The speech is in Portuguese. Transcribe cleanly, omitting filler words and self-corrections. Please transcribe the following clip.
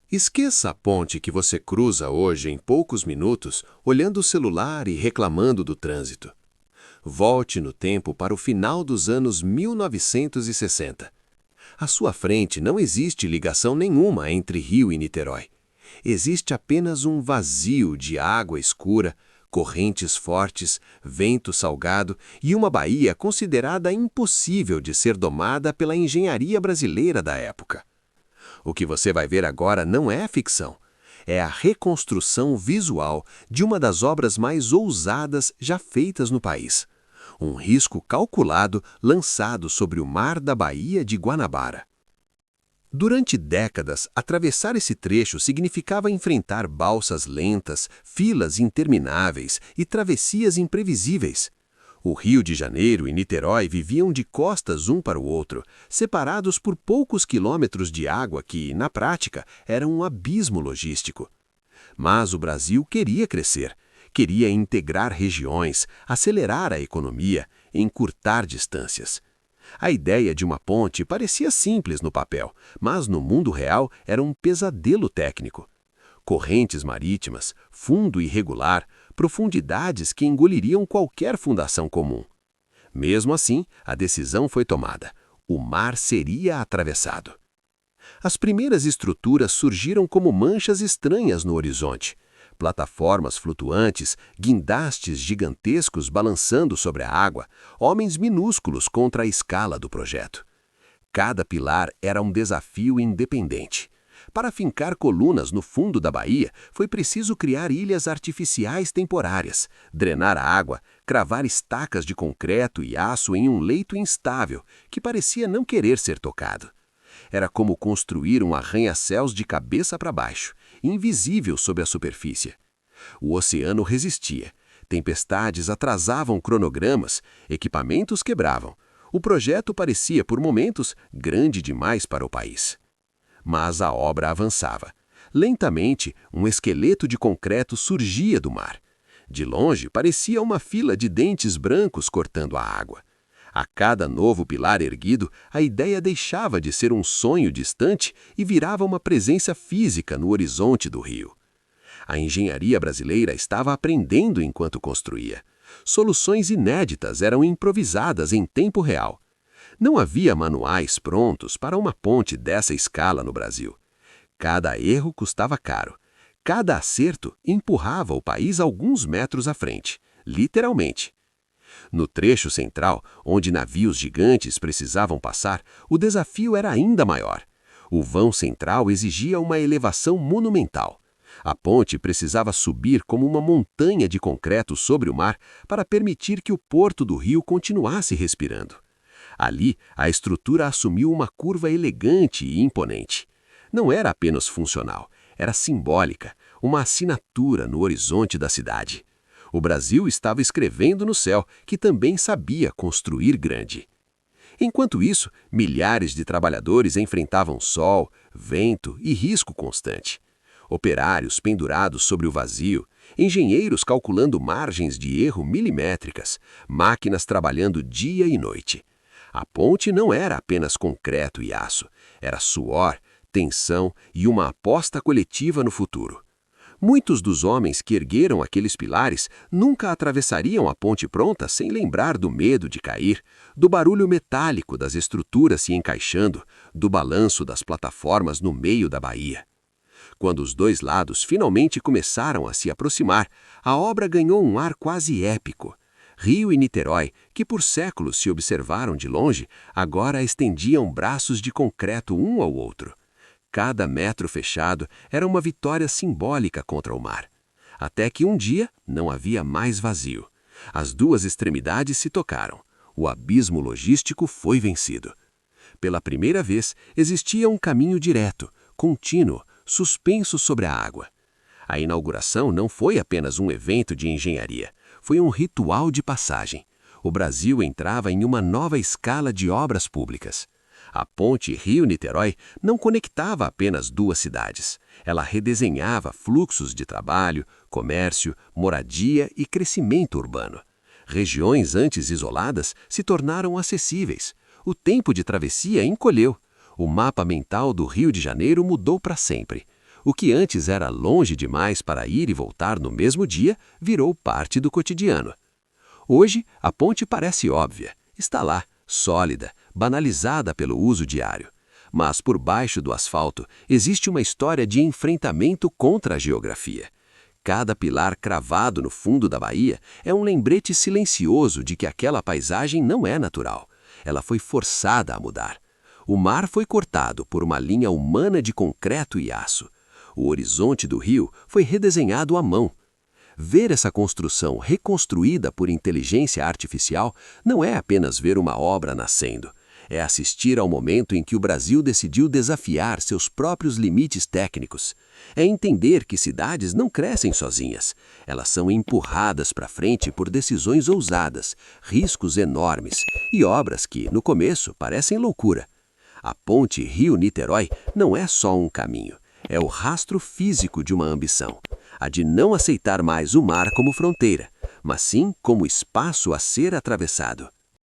Esqueça a ponte que você cruza hoje em poucos minutos, olhando o celular e reclamando do trânsito. Volte no tempo para o final dos anos 1960. À sua frente não existe ligação nenhuma entre Rio e Niterói. Existe apenas um vazio de água escura, correntes fortes, vento salgado e uma baía considerada impossível de ser domada pela engenharia brasileira da época. O que você vai ver agora não é ficção. É a reconstrução visual de uma das obras mais ousadas já feitas no país. Um risco calculado lançado sobre o mar da Baía de Guanabara. Durante décadas, atravessar esse trecho significava enfrentar balsas lentas, filas intermináveis e travessias imprevisíveis. O Rio de Janeiro e Niterói viviam de costas um para o outro, separados por poucos quilômetros de água que, na prática, era um abismo logístico. Mas o Brasil queria crescer, queria integrar regiões, acelerar a economia, encurtar distâncias. A ideia de uma ponte parecia simples no papel, mas no mundo real era um pesadelo técnico. Correntes marítimas, fundo irregular, profundidades que engoliriam qualquer fundação comum. Mesmo assim, a decisão foi tomada. O mar seria atravessado. As primeiras estruturas surgiram como manchas estranhas no horizonte. Plataformas flutuantes, guindastes gigantescos balançando sobre a água, homens minúsculos contra a escala do projeto. Cada pilar era um desafio independente. Para fincar colunas no fundo da baía, foi preciso criar ilhas artificiais temporárias, drenar a água, cravar estacas de concreto e aço em um leito instável, que parecia não querer ser tocado. Era como construir um arranha-céus de cabeça para baixo, invisível sob a superfície. O oceano resistia. Tempestades atrasavam cronogramas, equipamentos quebravam. O projeto parecia, por momentos, grande demais para o país. Mas a obra avançava. Lentamente, um esqueleto de concreto surgia do mar. De longe, parecia uma fila de dentes brancos cortando a água. A cada novo pilar erguido, a ideia deixava de ser um sonho distante e virava uma presença física no horizonte do rio. A engenharia brasileira estava aprendendo enquanto construía. Soluções inéditas eram improvisadas em tempo real. Não havia manuais prontos para uma ponte dessa escala no Brasil. Cada erro custava caro. Cada acerto empurrava o país alguns metros à frente, literalmente. No trecho central, onde navios gigantes precisavam passar, o desafio era ainda maior. O vão central exigia uma elevação monumental. A ponte precisava subir como uma montanha de concreto sobre o mar para permitir que o porto do rio continuasse respirando. Ali, a estrutura assumiu uma curva elegante e imponente. Não era apenas funcional, era simbólica, uma assinatura no horizonte da cidade. O Brasil estava escrevendo no céu, que também sabia construir grande. Enquanto isso, milhares de trabalhadores enfrentavam sol, vento e risco constante. Operários pendurados sobre o vazio, engenheiros calculando margens de erro milimétricas, máquinas trabalhando dia e noite. A ponte não era apenas concreto e aço, era suor, tensão e uma aposta coletiva no futuro. Muitos dos homens que ergueram aqueles pilares nunca atravessariam a ponte pronta sem lembrar do medo de cair, do barulho metálico das estruturas se encaixando, do balanço das plataformas no meio da baía. Quando os dois lados finalmente começaram a se aproximar, a obra ganhou um ar quase épico. Rio e Niterói, que por séculos se observaram de longe, agora estendiam braços de concreto um ao outro. Cada metro fechado era uma vitória simbólica contra o mar. Até que um dia não havia mais vazio. As duas extremidades se tocaram. O abismo logístico foi vencido. Pela primeira vez, existia um caminho direto, contínuo, suspenso sobre a água. A inauguração não foi apenas um evento de engenharia, foi um ritual de passagem. O Brasil entrava em uma nova escala de obras públicas. A ponte Rio-Niterói não conectava apenas duas cidades. Ela redesenhava fluxos de trabalho, comércio, moradia e crescimento urbano. Regiões antes isoladas se tornaram acessíveis. O tempo de travessia encolheu. O mapa mental do Rio de Janeiro mudou para sempre. O que antes era longe demais para ir e voltar no mesmo dia, virou parte do cotidiano. Hoje, a ponte parece óbvia. Está lá, sólida, banalizada pelo uso diário. Mas por baixo do asfalto existe uma história de enfrentamento contra a geografia. Cada pilar cravado no fundo da baía é um lembrete silencioso de que aquela paisagem não é natural. Ela foi forçada a mudar. O mar foi cortado por uma linha humana de concreto e aço. O horizonte do rio foi redesenhado à mão. Ver essa construção reconstruída por inteligência artificial não é apenas ver uma obra nascendo. É assistir ao momento em que o Brasil decidiu desafiar seus próprios limites técnicos. É entender que cidades não crescem sozinhas. Elas são empurradas para frente por decisões ousadas, riscos enormes e obras que, no começo, parecem loucura. A ponte Rio-Niterói não é só um caminho. É o rastro físico de uma ambição. A de não aceitar mais o mar como fronteira, mas sim como espaço a ser atravessado.